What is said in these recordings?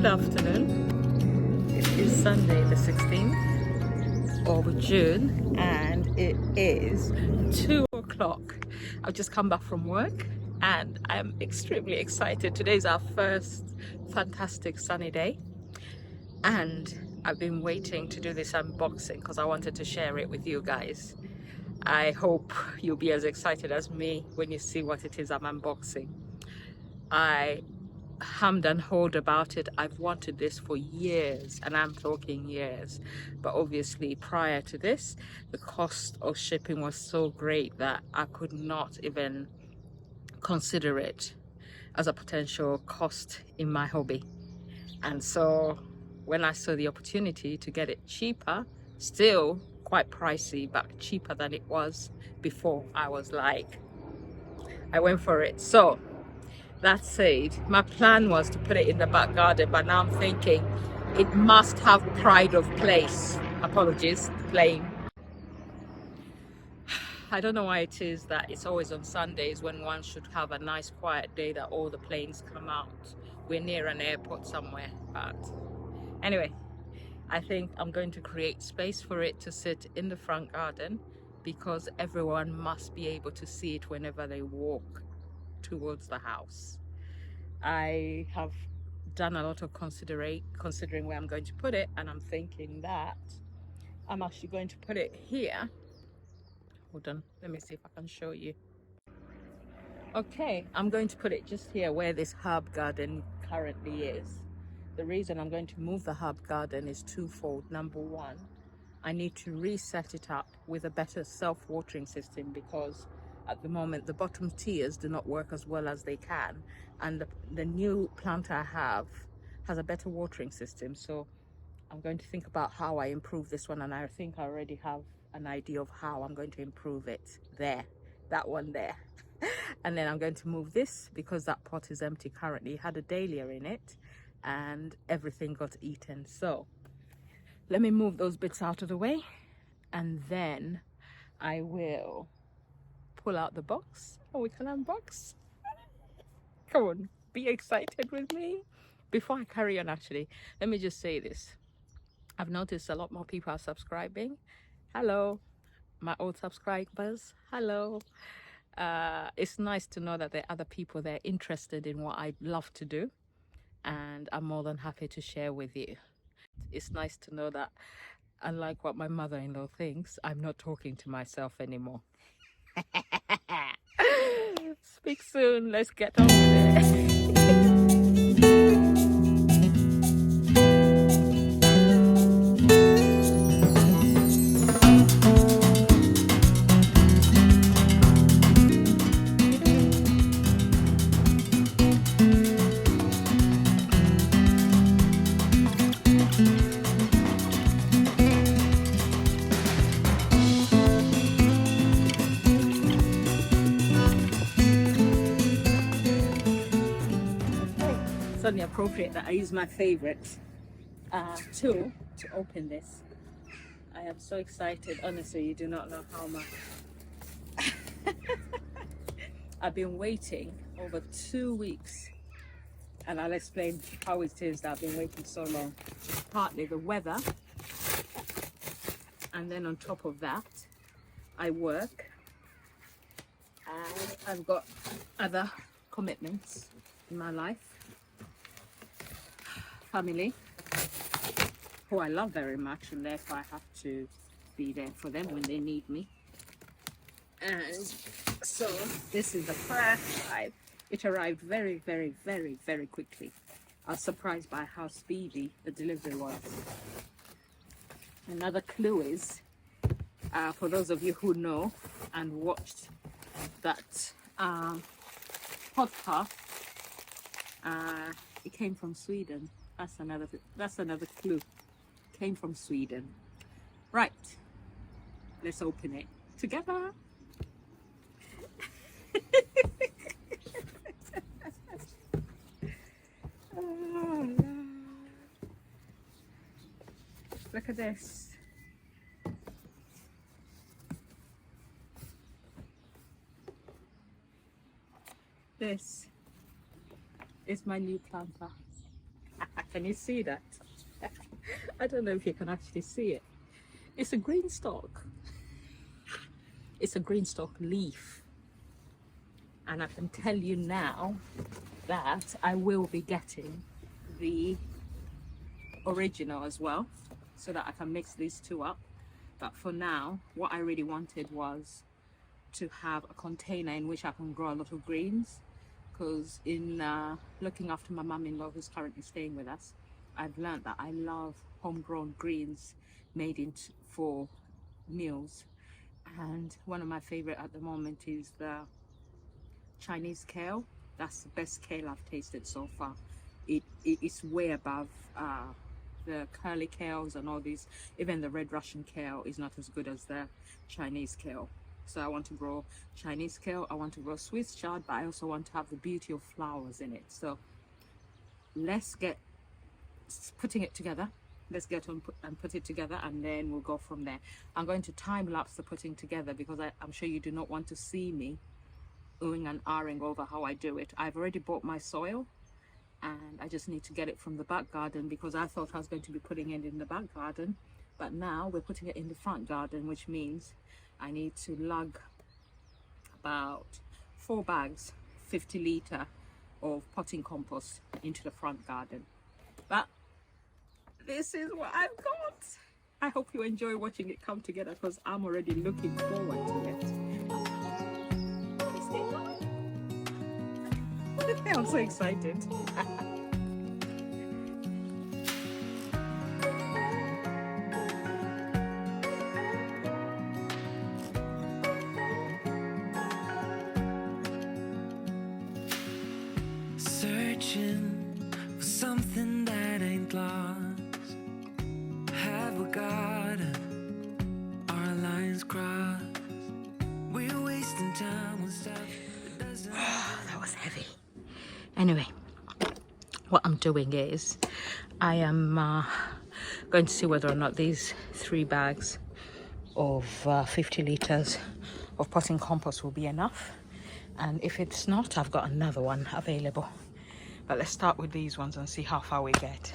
Good afternoon. It is Sunday the 16th of June and it is 2 o'clock. I've just come back from work and I'm extremely excited. Today is our first fantastic sunny day and I've been waiting to do this unboxing because I wanted to share it with you guys. I hope you'll be as excited as me when you see what it is I'm unboxing. I hammed and hawed about it. I've wanted this for years, and I'm talking years, but obviously prior to this the cost of shipping was so great that I could not even consider it as a potential cost in my hobby. And so when I saw the opportunity to get it cheaper, still quite pricey but cheaper than it was before, I went for it. So that said, my plan was to put it in the back garden, but now I'm thinking it must have pride of place. Apologies, plane. I don't know why it is that it's always on Sundays when one should have a nice quiet day that all the planes come out. We're near an airport somewhere, but anyway, I think I'm going to create space for it to sit in the front garden because everyone must be able to see it whenever they walk towards the house. I have done a lot of considering where I'm going to put it, and I'm thinking that I'm actually going to put it here. Hold on, let me see if I can show you. Okay, I'm going to put it just here where this herb garden currently is. The reason I'm going to move the herb garden is twofold. Number one, I need to reset it up with a better self-watering system because at the moment the bottom tiers do not work as well as they can, and the new plant I have has a better watering system. So I'm going to think about how I improve this one, and I think I already have an idea of how I'm going to improve it. There, that one there. And then I'm going to move this because that pot is empty currently. It had a dahlia in it and everything got eaten. So let me move those bits out of the way and then I will pull out the box and we can unbox. Come on, be excited with me. Before I carry on, actually, let me just say this. I've noticed a lot more people are subscribing. Hello, my old subscribers. Hello. It's nice to know that there are other people that are interested in what I love to do, and I'm more than happy to share with you. It's nice to know that, unlike what my mother-in-law thinks, I'm not talking to myself anymore. Speak soon. Let's get on with it. It's only appropriate that I use my favorite tool to open this. I am so excited. Honestly, you do not know how much. I've been waiting over 2 weeks, and I'll explain how it is that I've been waiting so long. It's partly the weather, and then on top of that, I work, and I've got other commitments in my life. Family, who I love very much, and therefore I have to be there for them when they need me. And so this is the first time. It arrived very, very, very, very quickly. I was surprised by how speedy the delivery was. Another clue is, for those of you who know and watched that podcast, it came from Sweden. That's another clue. Came from Sweden. Right, let's open it together. Oh, look at this. This is my new planter. Can you see that? I don't know if you can actually see it. It's a green stalk. It's a green stalk leaf. And I can tell you now that I will be getting the original as well, so that I can mix these two up. But for now, what I really wanted was to have a container in which I can grow a lot of greens, because in looking after my mum-in-law who's currently staying with us, I've learned that I love homegrown greens made into for meals. And one of my favorite at the moment is the Chinese kale. That's the best kale I've tasted so far. It is way above the curly kales and all these. Even the red Russian kale is not as good as the Chinese kale. So I want to grow Chinese kale, I want to grow Swiss chard, but I also want to have the beauty of flowers in it. So let's get putting it together. Let's get on and put it together, and then we'll go from there. I'm going to time lapse the putting together because I'm sure you do not want to see me oohing and ahhing over how I do it. I've already bought my soil, and I just need to get it from the back garden, because I thought I was going to be putting it in the back garden, but now we're putting it in the front garden, which means I need to lug about 4 bags, 50-litre of potting compost into the front garden. But this is what I've got. I hope you enjoy watching it come together, because I'm already looking forward to it. I'm so excited. Searching for something that ain't lost. Have we got our lines crossed? We're wasting time on stuff that doesn't. That was heavy. Anyway, what I'm doing is I am going to see whether or not these 3 bags of 50 litres of potting compost will be enough, and if it's not, I've got another one available. But let's start with these ones and see how far we get.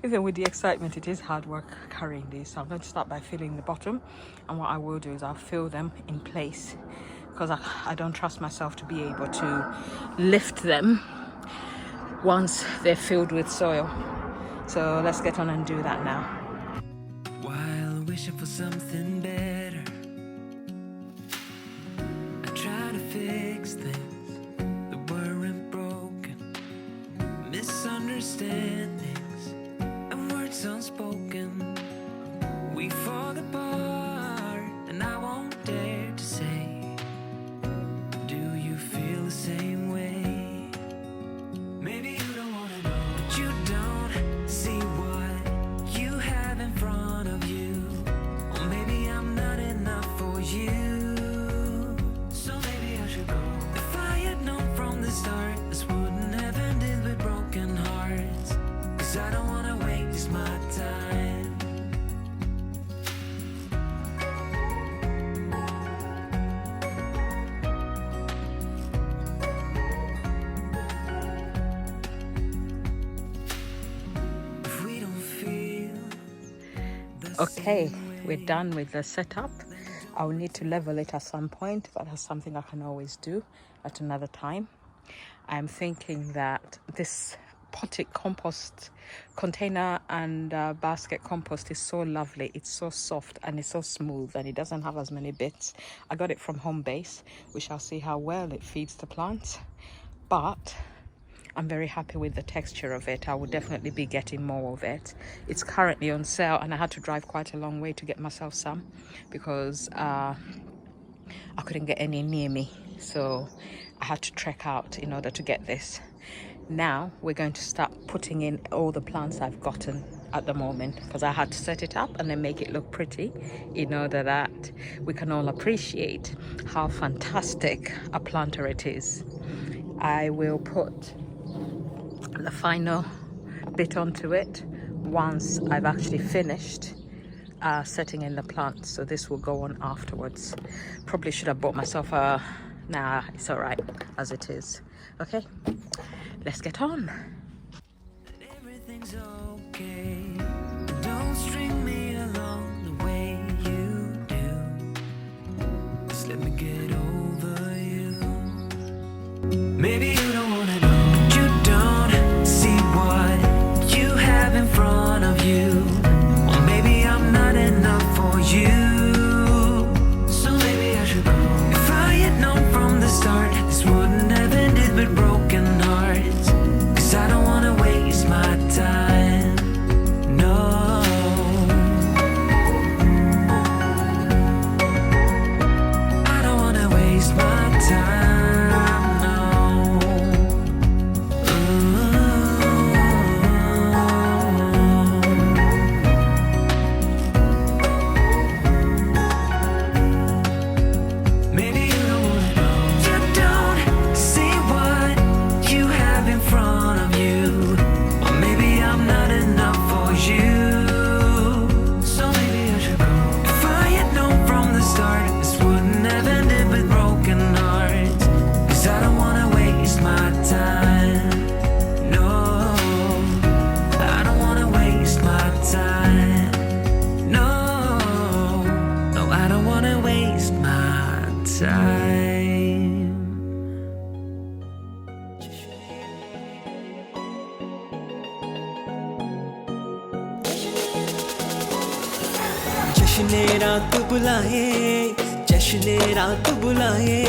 Even with the excitement, it is hard work carrying these, so I'm going to start by filling the bottom, and what I will do is I'll fill them in place, because I don't trust myself to be able to lift them once they're filled with soil. So let's get on and do that now. While wishing for something better, I try to fix things that weren't broken. Misunderstandings and words unspoken. We fall apart, and I won't dare to say, do you feel the same way? Maybe you don't wanna know, but you don't see what you have in front of you. Or maybe I'm not enough for you, so maybe I should go. If I had known from the start, this wouldn't have ended with broken hearts. 'Cause I don't wanna waste my time. If we don't feel the Okay, we're done with the setup. I'll need to level it at some point, but that's something I can always do at another time. I'm thinking that this potted compost container and basket compost is so lovely. It's so soft and it's so smooth, and it doesn't have as many bits. I got it from Home Base. We shall see how well it feeds the plants, but I'm very happy with the texture of it. I will definitely be getting more of it. It's currently on sale, and I had to drive quite a long way to get myself some, because I couldn't get any near me, so I had to trek out in order to get this. Now we're going to start putting in all the plants I've gotten at the moment, because I had to set it up and then make it look pretty in order that we can all appreciate how fantastic a planter it is. I will put the final bit onto it once I've actually finished setting in the plants, so this will go on afterwards. Probably should have bought myself a Nah, it's all right as it is. Okay, let's get on. Everything's okay. Don't string me along the way you do. Just let me get over you. Maybe you don't wanna know. You don't see what you have in front of you. Or maybe I'm not enough for you. So maybe I should go. If I had known from the start, this wouldn't have ended with broken hearts. 'Cause I don't wanna waste my time. No. I don't wanna waste my time. No. Maybe you don't wanna know. You don't see what you have in front of you. Or maybe I'm not enough for you. So maybe I should go. If I had known from the start, this wouldn't have ended with broken hearts. 'Cause I don't wanna waste my time. No, I don't wanna waste my time. No, no, I don't wanna waste my time. जश्ने रात बुलाए जश्ने रात बुलाए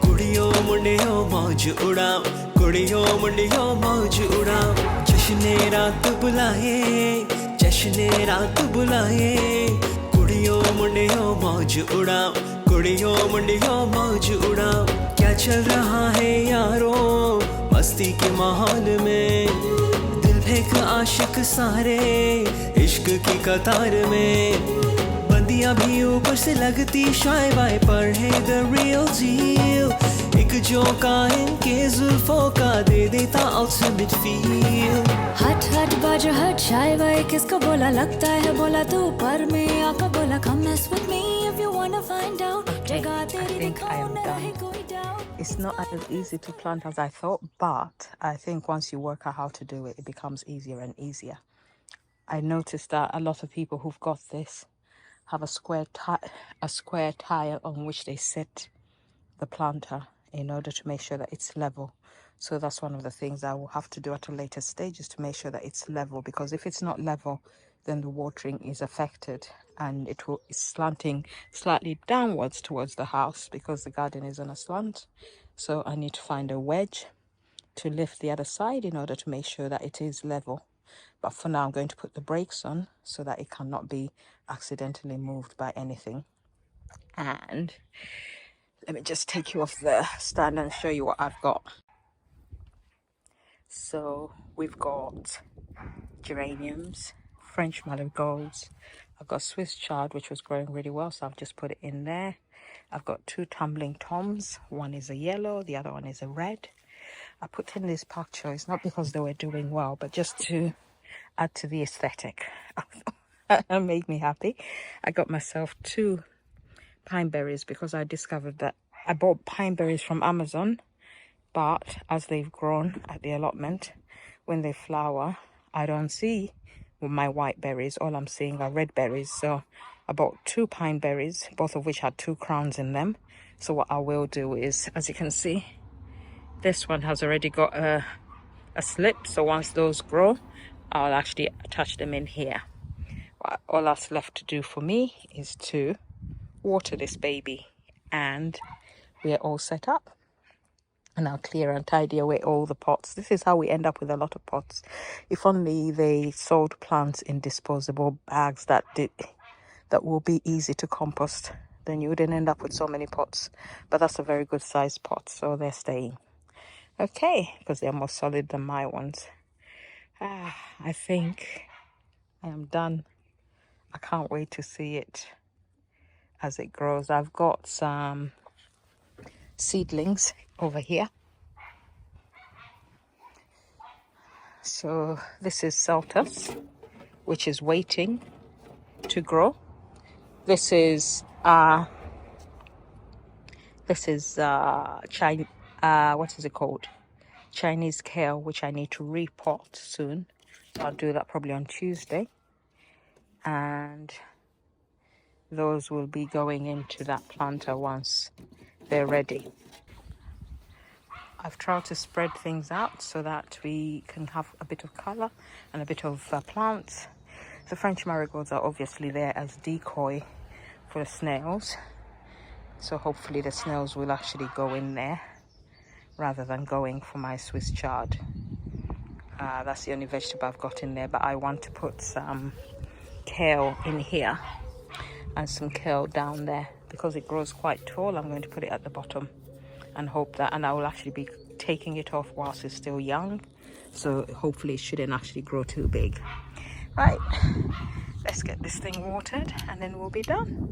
कुड़ियों मुंडियों मौज उड़ाओ कुड़ियों मुंडियों मौज उड़ाओ जश्ने रात बुलाए जश्ने रात बुलाए कुड़ियों मुंडियों मौज उड़ाओ कुड़ियों मुंडियों मौज उड़ाओ क्या चल रहा है यारों मस्ती के माहौल में दिल फेंक आशिक सारे इश्क की कतार में बंदियां भी ऊपर से लगती शाय वाय पर है द रियल डील एक झोंका इनके जुल्फों का दे देता अल्टीमेट फील हट हट बाज हट शाय वाय किसको बोला लगता है बोला तू पर में आका बोला come mess with me if you wanna find out जगह तेरी think I दिखाओ am न done. रहे कोई doubt It's not as easy to plant as I thought, but I think once you work out how to do it, it becomes easier and easier. I noticed that a lot of people who've got this have a square tile on which they set the planter in order to make sure that it's level. So that's one of the things I will have to do at a later stage, is to make sure that it's level, because if it's not level, then the watering is affected and it's slanting slightly downwards towards the house because the garden is on a slant. So I need to find a wedge to lift the other side in order to make sure that it is level. But for now, I'm going to put the brakes on so that it cannot be accidentally moved by anything. And let me just take you off the stand and show you what I've got. So we've got geraniums, French marigolds. I've got Swiss chard, which was growing really well, so I've just put it in there. I've got 2 tumbling toms. One is a yellow, the other one is a red. I put in these pak choys not because they were doing well, but just to add to the aesthetic. It made me happy. I got myself 2 pine berries because I discovered that I bought pine berries from Amazon, but as they've grown at the allotment, when they flower, I don't see my white berries. All I'm seeing are red berries. So I bought 2 pine berries, both of which had 2 crowns in them. So what I will do is, as you can see, this one has already got a slip. So once those grow, I'll actually attach them in here. All that's left to do for me is to water this baby, and we're all set up. And I'll clear and tidy away all the pots. This is how we end up with a lot of pots. If only they sold plants in disposable bags that will be easy to compost, then you wouldn't end up with so many pots. But that's a very good sized pot, so they're staying. Okay, because they're more solid than my ones. I think I am done. I can't wait to see it as it grows. I've got some seedlings over here. So this is Celtus, which is waiting to grow. This is This is what is it called? Chinese kale, which I need to repot soon. I'll do that probably on Tuesday. And those will be going into that planter once they're ready. I've tried to spread things out so that we can have a bit of colour and a bit of plants. The French marigolds are obviously there as decoy for the snails. So hopefully the snails will actually go in there rather than going for my Swiss chard. That's the only vegetable I've got in there, but I want to put some kale in here and some kale down there because it grows quite tall. I'm going to put it at the bottom and hope that, and I will actually be taking it off whilst it's still young, so hopefully it shouldn't actually grow too big. Right, let's get this thing watered and then we'll be done.